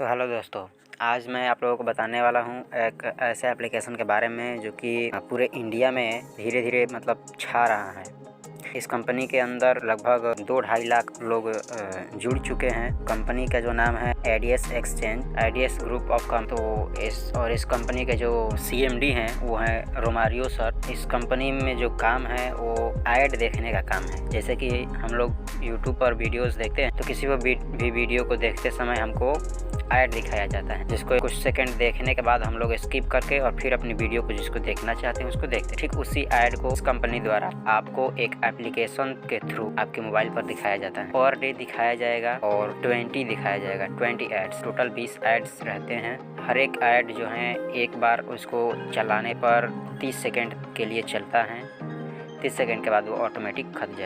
तो हेलो दोस्तों, आज मैं आप लोगों को बताने वाला हूँ एक ऐसे एप्लीकेशन के बारे में जो कि पूरे इंडिया में धीरे धीरे छा रहा है। इस कंपनी के अंदर लगभग 2-2.5 लाख लोग जुड़ चुके हैं। कंपनी का जो नाम है IDS exchange, IDs group of इस कंपनी के जो सीएमडी हैं वो हैं रोमारियो सर। इस कंपनी में जो काम है वो ऐड देखने का काम है। जैसे कि हम लोग यूट्यूब पर वीडियोस देखते हैं तो किसी भी वीडियो को देखते समय हमको ऐड दिखाया जाता है, जिसको कुछ सेकंड देखने के बाद हम लोग स्किप करके और फिर अपनी वीडियो को जिसको देखना चाहते हैं उसको देखते हैं। ठीक उसी ऐड को इस कंपनी द्वारा आपको एक एप्लीकेशन के थ्रू आपके मोबाइल पर दिखाया जाता है। पर डे दिखाया जाएगा और 20 दिखाया जाएगा, 20 एड्स, टोटल 20 एड्स रहते हैं। हर एक ऐड जो है एक बार उसको चलाने पर 30 सेकेंड के लिए चलता है। 30 सेकेंड के बाद वो ऑटोमेटिक कट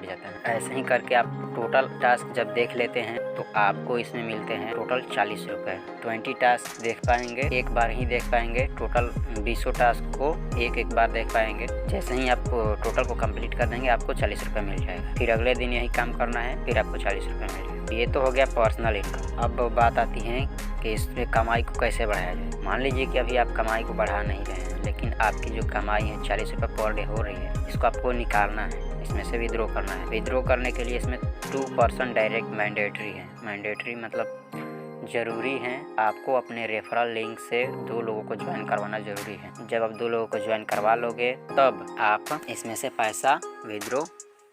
जाता है। ऐसे ही करके आप टोटल टास्क जब देख लेते हैं तो आपको इसमें मिलते हैं टोटल 40 रुपये। 20 टास्क देख पाएंगे, एक बार ही देख पाएंगे। टोटल 20 टास्क को एक बार देख पाएंगे। जैसे ही आप टोटल को कंप्लीट कर देंगे आपको 40 रुपये मिल जाएगा। फिर अगले दिन यही काम करना है, फिर आपको 40 रुपये मिल जाएगा। ये तो हो गया पर्सनल इनकम। अब बात आती है कि इसमें कमाई को कैसे बढ़ाया जाए। मान लीजिए कि अभी आप कमाई को बढ़ा नहीं रहे हैं, लेकिन आपकी जो कमाई है 40 रुपये पर डे हो रही है, इसको आपको निकालना है, इसमें से विड्रॉ करना है। विड्रॉ करने के लिए इसमें 2% डायरेक्ट मैंडेटरी है। मैंडेटरी मतलब ज़रूरी है। आपको अपने रेफरल लिंक से 2 लोगों को ज्वाइन करवाना ज़रूरी है। जब आप 2 लोगों को ज्वाइन करवा लोगे तब आप इसमें से पैसा विड्रॉ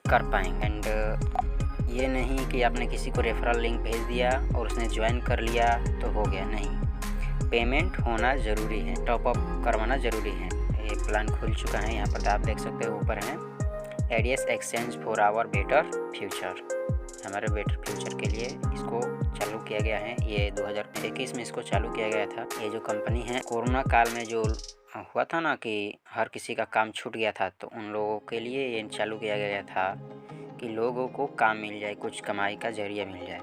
कर पाएंगे। एंड ये नहीं कि आपने किसी को रेफरल लिंक भेज दिया और उसने ज्वाइन कर लिया तो हो गया, नहीं। पेमेंट होना ज़रूरी है, टॉपअप करवाना ज़रूरी है। ये प्लान खुल चुका है, यहाँ पर आप देख सकते हो ऊपर है IDS exchange for our better future. हमारे बेटर फ्यूचर के लिए इसको चालू किया गया है। ये 2021 में इसको चालू किया गया था। ये जो कंपनी है कोरोना काल में जो हुआ था ना कि हर किसी का काम छूट गया था, तो उन लोगों के लिए ये चालू किया गया था कि लोगों को काम मिल जाए, कुछ कमाई का जरिया मिल जाए।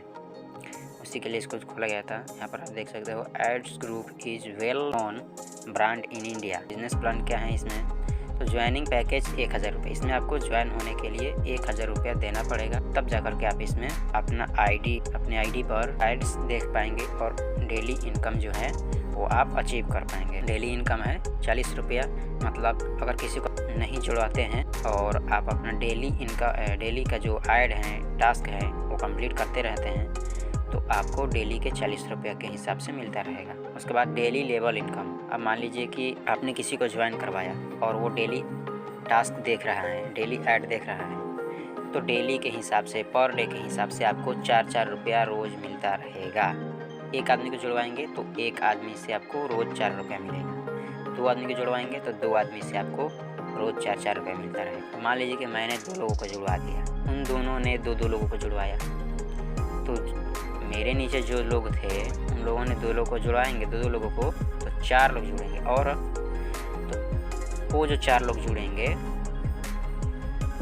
उसी के लिए इसको खोला गया था। यहाँ पर आप देख सकते हो ADS group is well known brand in India. Business plan क्या है इसमें, तो ज्वाइनिंग पैकेज 1000 रुपये। इसमें आपको ज्वाइन होने के लिए 1000 रुपया देना पड़ेगा, तब जाकर के आप इसमें अपने आईडी पर एड्स देख पाएंगे और डेली इनकम जो है वो आप अचीव कर पाएंगे। डेली इनकम है 40 रुपया। मतलब अगर किसी को नहीं जुड़वाते हैं और आप अपना डेली का जो ऐड है, टास्क है, वो कंप्लीट करते रहते हैं तो आपको डेली के 40 रुपये के हिसाब से मिलता रहेगा। उसके बाद डेली लेवल इनकम। अब मान लीजिए कि आपने किसी को ज्वाइन करवाया और वो डेली टास्क देख रहा है, डेली ऐड देख रहा है, तो डेली के हिसाब से, पर डे के हिसाब से आपको 4-4 रुपया रोज़ मिलता रहेगा। एक आदमी को जुड़वाएंगे तो एक आदमी से आपको रोज़ 4 रुपया मिलेगा। 2 आदमी को जुड़वाएंगे तो 2 आदमी से आपको रोज़ 4-4 रुपया मिलता रहेगा। मान लीजिए कि मैंने 2 लोगों को जुड़वा दिया, उन दोनों ने 2-2 लोगों को जुड़वाया, तो मेरे नीचे जो लोग थे उन लोगों ने 2 लोगों को जुड़वाएंगे, 2 लोगों को, तो 4 लोग जुड़ेंगे। और तो वो जो 4 लोग जुड़ेंगे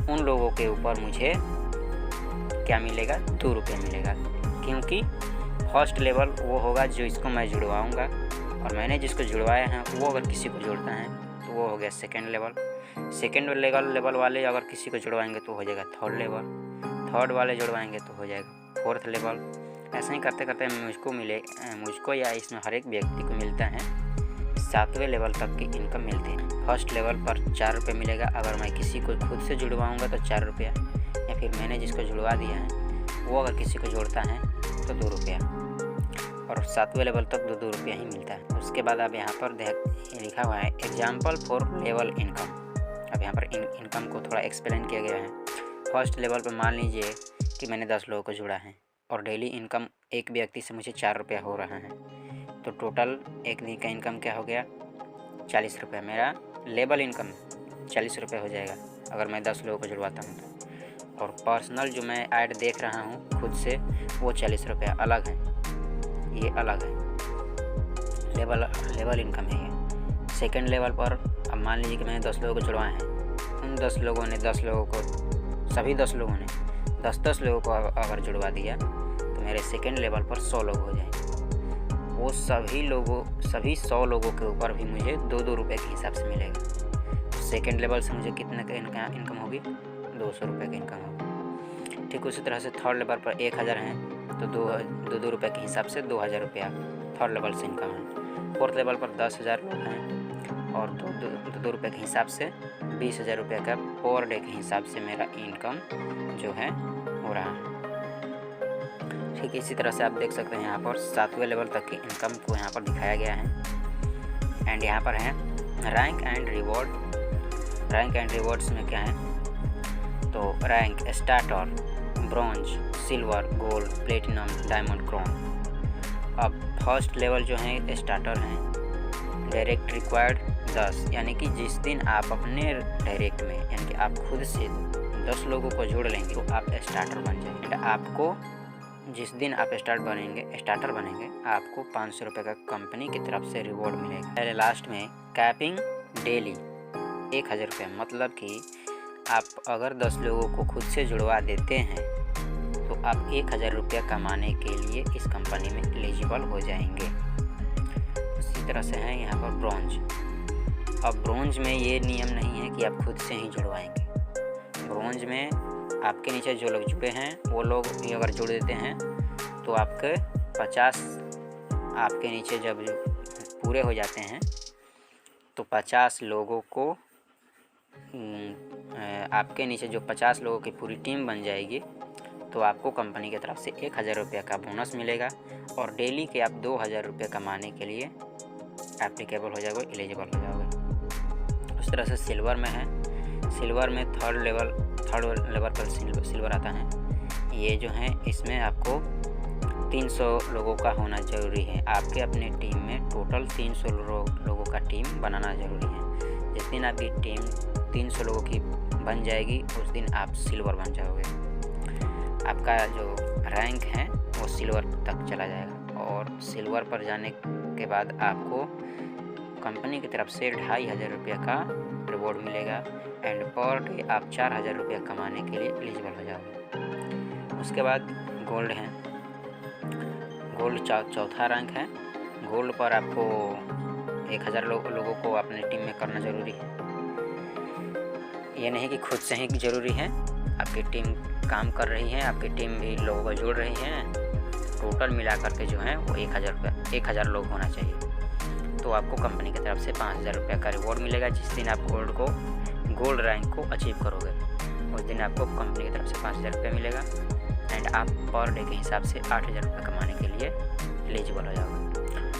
उन लोगों के ऊपर मुझे क्या मिलेगा, 2 रुपये मिलेगा। क्योंकि फर्स्ट लेवल वो होगा जो इसको मैं जुड़वाऊँगा, और मैंने जिसको जुड़वाया है वो अगर किसी को जोड़ता है तो वो हो गया सेकेंड लेवल वाले अगर किसी को जुड़वाएंगे तो हो जाएगा थर्ड वाले जुड़वाएंगे तो हो जाएगा 4th लेवल। ऐसा ही करते करते मुझको या इसमें हर एक व्यक्ति को मिलता है 7वें लेवल तक की इनकम मिलती है। फर्स्ट लेवल पर 4 रुपये मिलेगा। अगर मैं किसी को खुद से जुड़वाऊँगा तो 4 रुपया, या फिर मैंने जिसको जुड़वा दिया है वो अगर किसी को जोड़ता है तो 2 रुपया, और 7वें लेवल तक 2-2 रुपया ही मिलता है। उसके बाद अब यहाँ पर लिखा हुआ है एग्जाम्पल फॉर लेवल इनकम। अब यहाँ पर इनकम को थोड़ा एक्सप्लेन किया गया है। फर्स्ट लेवल पर मान लीजिए कि मैंने 10 लोगों को जुड़ा है और डेली इनकम एक व्यक्ति से मुझे 4 रुपया हो रहा है, तो टोटल एक दिन का इनकम क्या हो गया, 40 रुपया। मेरा लेवल इनकम 40 रुपये हो जाएगा अगर मैं 10 लोगों को जुड़वाता हूँ तो। और पर्सनल जो मैं ऐड देख रहा हूँ खुद से वो 40 रुपया अलग है, ये अलग है। लेवल इनकम है ये। सेकेंड लेवल पर अब मान लीजिए कि मैंने 10 लोगों को जुड़वाए हैं, उन 10 लोगों ने 10 लोगों को, सभी 10 लोगों ने 10-10 लोगों को अगर जुड़वा दिया तो मेरे सेकेंड लेवल पर 100 लोग हो जाएंगे। वो सभी 100 लोगों के ऊपर भी मुझे 2-2 रुपये के हिसाब से मिलेगा। तो सेकेंड लेवल से मुझे कितने का इनकम होगी, 200 रुपये की इनकम होगी। ठीक उसी तरह से थर्ड लेवल पर 1000 हैं तो दो रुपये के हिसाब से 2000 रुपया थर्ड लेवल से इनकम है। फोर्थ लेवल पर 10,000 लोग हैं और दो रुपये के हिसाब से 20,000 रुपये का पर डे के हिसाब से मेरा इनकम जो है हो रहा है। ठीक इसी तरह से आप देख सकते हैं यहाँ पर 7वें लेवल तक की इनकम को यहाँ पर दिखाया गया है। एंड यहाँ पर है rank and reward. Rank and rewards में क्या है, तो rank starter, bronze, silver, gold, platinum, diamond, crown. अब फर्स्ट लेवल जो है स्टार्टर हैं, डायरेक्ट रिक्वायर्ड 10, यानी कि जिस दिन आप अपने डायरेक्ट में यानी कि आप खुद से 10 लोगों को जोड़ लेंगे तो आप स्टार्टर बन जाएंगे। आपको जिस दिन आप स्टार्टर बनेंगे आपको 500 रुपये का कंपनी की तरफ से रिवॉर्ड मिलेगा। पहले लास्ट में कैपिंग डेली 1000 रुपये, मतलब कि आप अगर 10 लोगों को खुद से जुड़वा देते हैं तो आप 1000 रुपये कमाने के लिए इस कंपनी में एलिजिबल हो जाएंगे। इसी तरह से है यहाँ पर ब्रॉन्ज। अब ब्रॉन्ज में ये नियम नहीं है कि आप खुद से ही जुड़वाएंगे। ब्रॉन्ज में आपके नीचे जो लोग जुड़े हैं वो लोग भी अगर जुड़ देते हैं तो आपके 50 आपके नीचे जब पूरे हो जाते हैं तो 50 लोगों को आपके नीचे जो 50 लोगों की पूरी टीम बन जाएगी तो आपको कंपनी की तरफ से 1000 रुपये का बोनस मिलेगा और डेली के आप 2000 रुपये कमाने के लिए एप्लीकेबल हो जाओगे, एलिजिबल हो जाओगे। उस तरह से सिल्वर में है। सिल्वर में थर्ड लेवल पर सिल्वर आता है। ये जो है इसमें आपको 300 लोगों का होना ज़रूरी है। आपके अपने टीम में टोटल 300 लोगों का टीम बनाना ज़रूरी है। जिस दिन आपकी टीम 300 लोगों की बन जाएगी उस दिन आप सिल्वर बन जाओगे। आपका जो रैंक है वो सिल्वर तक चला जाएगा और सिल्वर पर जाने के बाद आपको कंपनी की तरफ से 2500 रुपये का रिवॉर्ड मिलेगा एंड पर डे आप 4000 रुपये कमाने के लिए एलिजिबल हो जाओगे। उसके बाद गोल्ड है। गोल्ड चौथा रैंक है। गोल्ड पर आपको 1000 लोगों को अपने टीम में करना ज़रूरी है। ये नहीं कि खुद से ही ज़रूरी है, आपकी टीम काम कर रही है, आपकी टीम भी लोगों को जोड़ रही है, टोटल मिला करके जो है वो 1000 लोग होना चाहिए। तो आपको कंपनी की तरफ से 5000 रुपये का रिवॉर्ड मिलेगा। जिस दिन आप गोल्ड रैंक को अचीव करोगे उस दिन आपको कंपनी की तरफ से 5000 रुपये मिलेगा एंड आप पर डे के हिसाब से 8000 रुपये कमाने के लिए एलिजिबल हो जाओगे।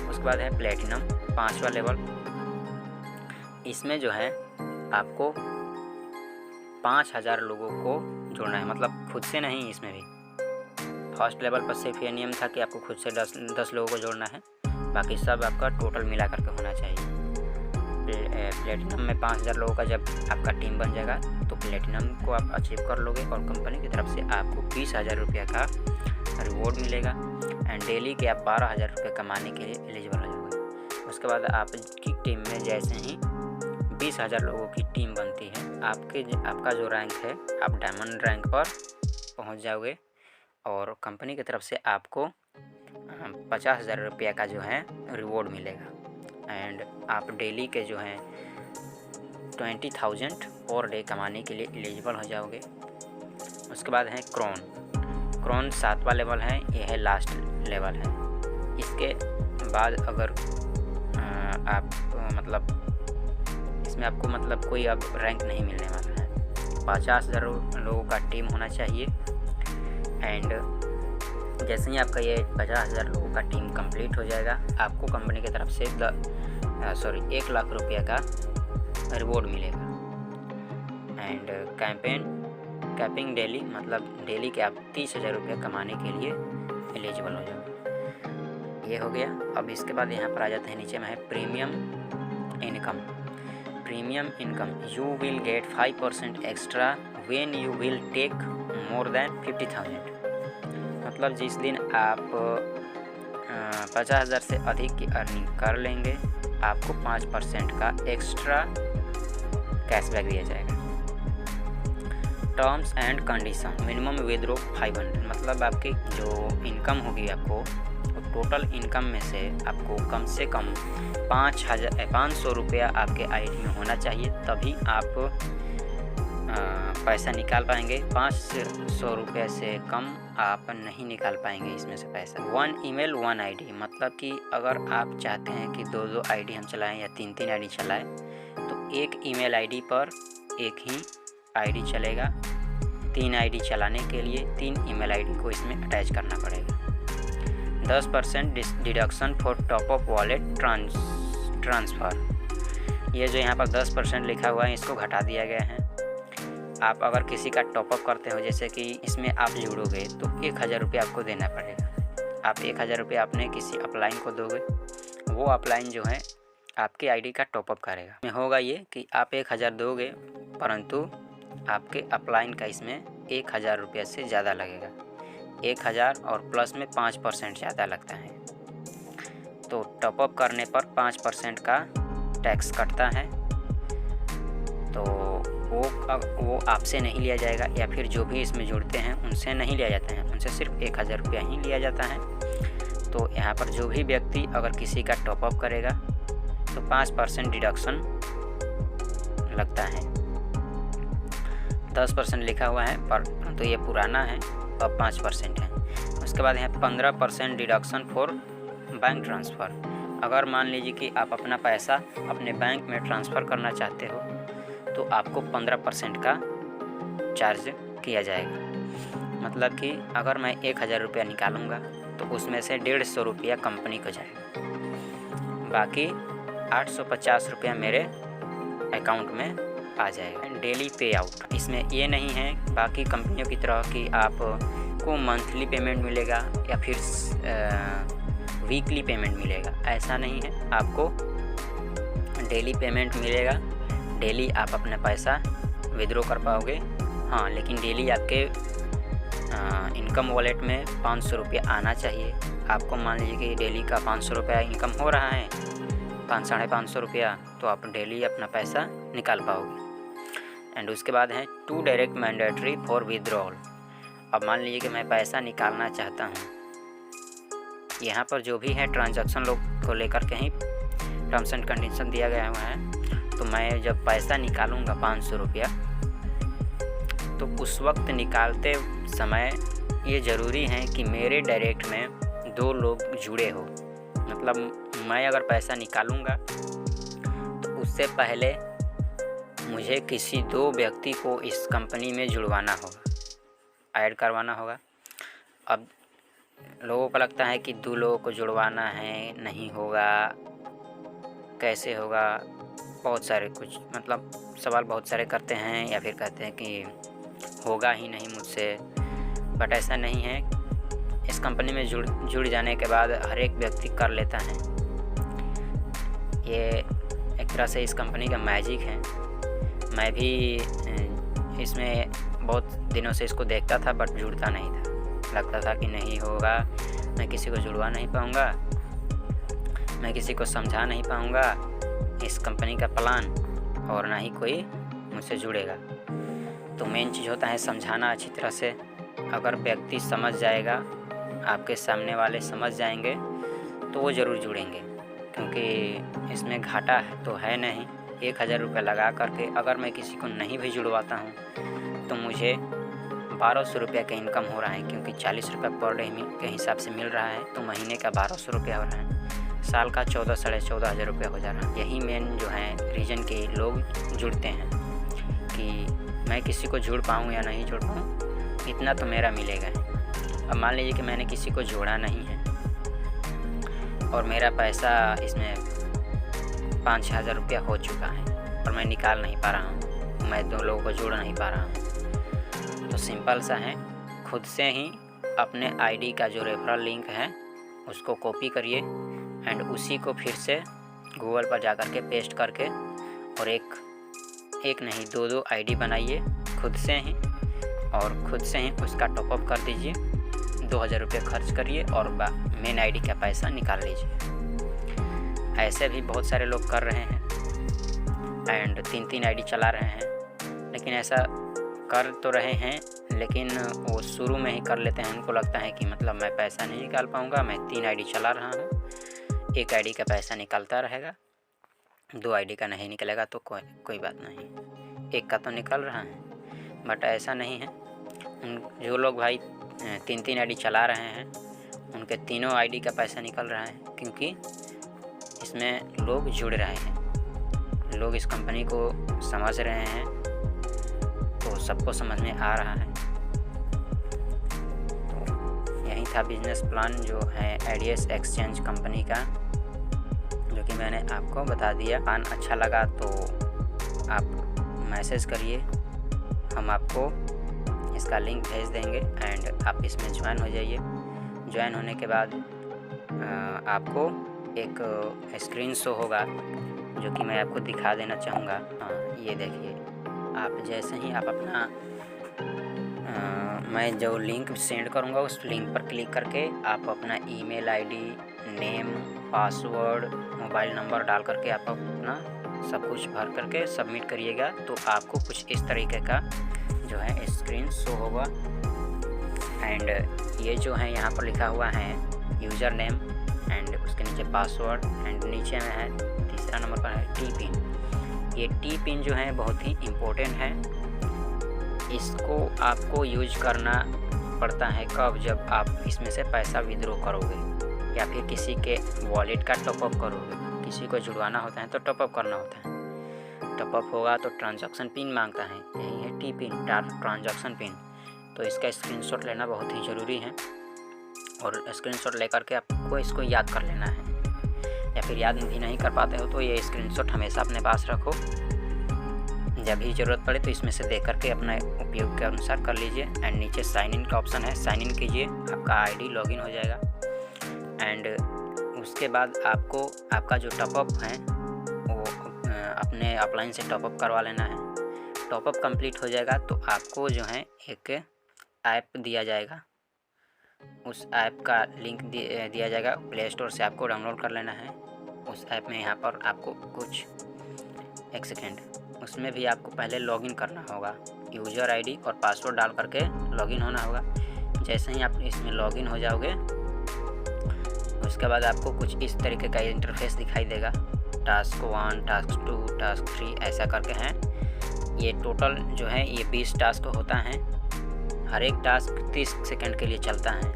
उसके बाद है प्लेटिनम 5वां लेवल। इसमें जो है आपको 5000 लोगों को जोड़ना है, मतलब खुद से नहीं। इसमें भी फर्स्ट लेवल पर सिर्फ ये नियम था कि आपको खुद से 10 लोगों को जोड़ना है, बाकी सब आपका टोटल मिला करके होना चाहिए। प्लेटिनम में 5000 लोगों का जब आपका टीम बन जाएगा तो प्लेटिनम को आप अचीव कर लोगे और कंपनी की तरफ से आपको 20,000 रुपये का रिवॉर्ड मिलेगा एंड डेली के आप 12,000 रुपये कमाने के लिए एलिजिबल हो जाओगे। उसके बाद आपकी टीम में जैसे ही 20,000 लोगों की टीम बनती है आपका जो रैंक है आप डायमंड रैंक पर पहुंच जाओगे और कंपनी की तरफ से आपको 50,000 रुपये का जो है रिवॉर्ड मिलेगा एंड आप डेली के जो हैं 20,000 पर डे कमाने के लिए एलिजिबल हो जाओगे। उसके बाद है क्रोन 7वां लेवल है, यह है लास्ट लेवल है। इसके बाद अगर आप मतलब इसमें आपको मतलब कोई अब रैंक नहीं मिलने वाला है। 50,000 लोगों का टीम होना चाहिए एंड जैसे ही आपका ये 50,000 लोगों का टीम कंप्लीट हो जाएगा आपको कंपनी की तरफ से 1 लाख रुपये का रिवॉर्ड मिलेगा एंड कैपिंग डेली, मतलब डेली के आप 30,000 रुपये कमाने के लिए एलिजिबल हो जाओगे। ये हो गया। अब इसके बाद यहाँ पर आ जाते हैं, नीचे में है premium income. You will get 5% extra when you will take more than 50,000। मतलब जिस दिन आप 50,000 से अधिक की अर्निंग कर लेंगे आपको 5% का एक्स्ट्रा कैशबैक दिया जाएगा। Terms and condition, minimum withdraw 500, मतलब आपकी जो इनकम होगी आपको टोटल इनकम में से आपको कम से कम 500 रुपया आपके आईडी में होना चाहिए, तभी आप पैसा निकाल पाएंगे। 500 रुपये से कम आप नहीं निकाल पाएंगे इसमें से पैसा। 1 ईमेल 1 आईडी, मतलब कि अगर आप चाहते हैं कि 2-2 आईडी हम चलाएं या 3-3 आईडी चलाएं, तो एक ईमेल आईडी पर एक ही आईडी चलेगा। 3 आईडी चलाने के लिए 3 ईमेल आईडी को इसमें अटैच करना पड़ेगा। 10% deduction for top up wallet transfer, ये जो यहाँ पर 10% लिखा हुआ है इसको घटा दिया गया है। आप अगर किसी का टॉपअप करते हो, जैसे कि इसमें आप जुड़ोगे तो 1000 रुपये आपको देना पड़ेगा। आप 1000 रुपये आपने किसी अपलाइन को दोगे, वो अपलाइन जो है आपके आईडी का टॉपअप करेगा। में होगा ये कि आप 1000 दोगे, परंतु आपके अपलाइन का इसमें 1000 रुपये से ज़्यादा लगेगा। 1000 और प्लस में 5% ज़्यादा लगता है। तो टॉपअप करने पर 5% का टैक्स कटता है। तो वो आपसे नहीं लिया जाएगा, या फिर जो भी इसमें जुड़ते हैं उनसे नहीं लिया जाता है, उनसे सिर्फ 1000 रुपया ही लिया जाता है। तो यहाँ पर जो भी व्यक्ति अगर किसी का टॉपअप करेगा तो 5% डिडक्शन लगता है। 10% लिखा हुआ है पर तो ये पुराना है, अब 5% है। उसके बाद यहाँ 15% डिडक्शन फॉर बैंक ट्रांसफ़र। अगर मान लीजिए कि आप अपना पैसा अपने बैंक में ट्रांसफ़र करना चाहते हो तो आपको 15% का चार्ज किया जाएगा। मतलब कि अगर मैं 1000 रुपया निकालूंगा तो उसमें से 150 रुपया कंपनी को जाएगा, बाकी 850 रुपया मेरे अकाउंट में आ जाएगा। डेली पे आउट, इसमें ये नहीं है बाकी कंपनियों की तरह कि आपको मंथली पेमेंट मिलेगा या फिर वीकली पेमेंट मिलेगा, ऐसा नहीं है। आपको डेली पेमेंट मिलेगा। डेली आप अपना पैसा विड्रॉ कर पाओगे। हाँ, लेकिन डेली आपके इनकम वॉलेट में 500 रुपया आना चाहिए। आपको मान लीजिए कि डेली का 500 रुपया इनकम हो रहा है, 500-550 रुपया, तो आप डेली अपना पैसा निकाल पाओगे। एंड उसके बाद है 2 डायरेक्ट मैंडेटरी फॉर विड्रॉल। अब मान लीजिए कि मैं पैसा निकालना चाहता हूँ, यहाँ पर जो भी है ट्रांजैक्शन लोग को लेकर के ही टर्म्स एंड कंडीशन दिया गया हुआ है। तो मैं जब पैसा निकालूंगा 500 रुपया, तो उस वक्त निकालते समय ये ज़रूरी है कि मेरे डायरेक्ट में 2 लोग जुड़े हो। मतलब मैं अगर पैसा निकालूंगा तो उससे पहले मुझे किसी 2 व्यक्ति को इस कंपनी में जुड़वाना होगा, ऐड करवाना होगा। अब लोगों को लगता है कि 2 लोगों को जुड़वाना है, नहीं होगा, कैसे होगा, बहुत सारे कुछ मतलब सवाल बहुत सारे करते हैं, या फिर कहते हैं कि होगा ही नहीं मुझसे। बट ऐसा नहीं है। इस कंपनी में जुड़ जाने के बाद हर एक व्यक्ति कर लेता है। ये एक तरह से इस कंपनी का मैजिक है। मैं भी इसमें बहुत दिनों से इसको देखता था बट जुड़ता नहीं था। लगता था कि नहीं होगा, मैं किसी को जुड़वा नहीं पाऊँगा, मैं किसी को समझा नहीं पाऊँगा इस कंपनी का प्लान, और ना ही कोई मुझसे जुड़ेगा। तो मेन चीज़ होता है समझाना अच्छी तरह से। अगर व्यक्ति समझ जाएगा, आपके सामने वाले समझ जाएंगे, तो वो ज़रूर जुड़ेंगे, क्योंकि इसमें घाटा तो है नहीं। 1000 रुपये लगा करके अगर मैं किसी को नहीं भी जुड़वाता हूँ तो मुझे 1200 रुपये का इनकम हो रहा है, क्योंकि 40 रुपये पर डे के हिसाब से मिल रहा है, तो महीने का 1200 रुपया हो रहा है, साल का 14-14.5 हज़ार रुपया हो जा रहा है। यही मेन जो है रीज़न के लोग जुड़ते हैं कि मैं किसी को जुड़ पाऊँ या नहीं जुड़ पाऊँ, इतना तो मेरा मिलेगा। अब मान लीजिए कि मैंने किसी को जोड़ा नहीं है और मेरा पैसा इसमें 5-6 हज़ार रुपया हो चुका है और मैं निकाल नहीं पा रहा हूँ, मैं 2 लोगों को जोड़ नहीं पा रहा हूँ। तो सिंपल सा है, खुद से ही अपने आईडी का जो रेफरल लिंक है उसको कॉपी करिए एंड उसी को फिर से गूगल पर जा कर के पेस्ट करके और एक नहीं 2-2 आईडी बनाइए खुद से ही, और खुद से ही उसका टॉपअप कर दीजिए। 2000 रुपये खर्च करिए और मेन आईडी का पैसा निकाल लीजिए। ऐसे भी बहुत सारे लोग कर रहे हैं एंड 3-3 आईडी चला रहे हैं, लेकिन ऐसा कर तो रहे हैं लेकिन वो शुरू में ही कर लेते हैं। उनको लगता है कि मतलब मैं पैसा नहीं निकाल पाऊँगा, मैं 3 आईडी चला रहा हूँ, 1 आईडी का पैसा निकलता रहेगा, 2 आईडी का नहीं निकलेगा तो कोई बात नहीं, 1 का तो निकल रहा है। बट ऐसा नहीं है। जो लोग भाई 3-3 आईडी चला रहे हैं उनके तीनों आईडी का पैसा निकल रहा है, क्योंकि इसमें लोग जुड़ रहे हैं, लोग इस कंपनी को समझ रहे हैं, तो सबको समझ में आ रहा है। तो यही था बिजनेस प्लान जो है आइडियस एक्सचेंज कंपनी का, जो कि मैंने आपको बता दिया। प्लान अच्छा लगा तो आप मैसेज करिए, हम आपको इसका लिंक भेज देंगे एंड आप इसमें ज्वाइन हो जाइए। ज्वाइन होने के बाद आपको एक स्क्रीन शो होगा जो कि मैं आपको दिखा देना चाहूँगा। ये देखिए, आप जैसे ही आप अपना मैं जो लिंक सेंड करूँगा उस लिंक पर क्लिक करके आप अपना email ID, name, password, mobile number डाल करके आप अपना सब कुछ भर करके सबमिट करिएगा, तो आपको कुछ इस तरीके का जो है स्क्रीन शो होगा। एंड ये जो है यहाँ पर लिखा हुआ है यूज़र नेम एंड उसके नीचे पासवर्ड एंड नीचे में है तीसरा नंबर पर है टी पिन। ये टी पिन जो है बहुत ही इम्पोर्टेंट है। इसको आपको यूज करना पड़ता है कब, जब आप इसमें से पैसा विड्रॉ करोगे या फिर किसी के वॉलेट का टॉपअप करोगे। किसी को जुड़वाना होता है तो टॉपअप करना होता है, टॉपअप होगा तो ट्रांजैक्शन पिन मांगता है, यही है टी पिन, ट्रांजैक्शन पिन। तो इसका स्क्रीनशॉट लेना बहुत ही ज़रूरी है और स्क्रीनशॉट लेकर के आपको इसको याद कर लेना है, या फिर याद भी नहीं कर पाते हो तो ये स्क्रीनशॉट हमेशा अपने पास रखो, जब भी ज़रूरत पड़े तो इसमें से देख करके अपना उपयोग के अनुसार कर लीजिए। एंड नीचे साइन इन का ऑप्शन है, साइन इन कीजिए, आपका आईडी लॉगिन हो जाएगा। एंड उसके बाद आपको आपका जो टॉपअप है वो अपने अपलाइन से टॉपअप करवा लेना है। टॉपअप कंप्लीट हो जाएगा तो आपको जो है एक ऐप दिया जाएगा, उस ऐप का लिंक दिया जाएगा, प्ले स्टोर से आपको डाउनलोड कर लेना है। उस ऐप में यहाँ पर आपको कुछ एक सेकेंड, उसमें भी आपको पहले लॉगिन करना होगा, यूज़र आईडी और पासवर्ड डाल करके लॉगिन होना होगा। जैसे ही आप इसमें लॉगिन हो जाओगे उसके बाद आपको कुछ इस तरीके का इंटरफेस दिखाई देगा, टास्क 1, टास्क 2, टास्क 3 ऐसा करके हैं। ये टोटल जो है ये 20 टास्क होता है, हर एक टास्क 30 सेकंड के लिए चलता है।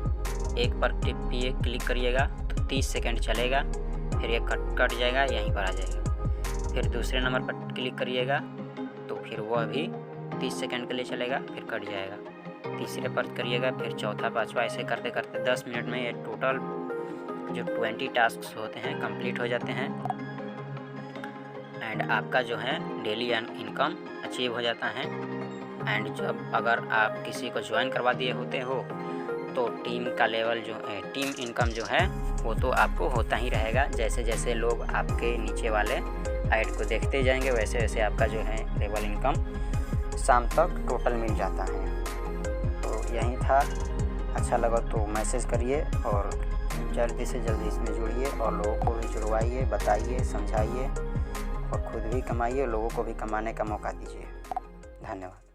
एक पर टिपिए क्लिक करिएगा तो 30 सेकंड चलेगा, फिर ये कट जाएगा, यहीं पर आ जाएगा। फिर दूसरे नंबर पर क्लिक करिएगा तो फिर वह भी 30 सेकंड के लिए चलेगा, फिर कट जाएगा। तीसरे पर करिएगा, फिर चौथा, पाँचवा, ऐसे करते करते 10 मिनट में ये टोटल जो 20 टास्क होते हैं कंप्लीट हो जाते हैं। एंड आपका जो है डेली इनकम अचीव हो जाता है। एंड जब अगर आप किसी को ज्वाइन करवा दिए होते हो तो टीम का लेवल जो है, टीम इनकम जो है वो तो आपको होता ही रहेगा। जैसे जैसे लोग आपके नीचे वाले ऐड को देखते जाएंगे वैसे वैसे आपका जो है लेवल इनकम शाम तक टोटल मिल जाता है। तो यही था, अच्छा लगा तो मैसेज करिए और जल्दी से जल्दी इसमें जुड़िए और लोगों को भी जुड़वाइए, बताइए, समझाइए और खुद भी कमाइए, लोगों को भी कमाने का मौका दीजिए। धन्यवाद।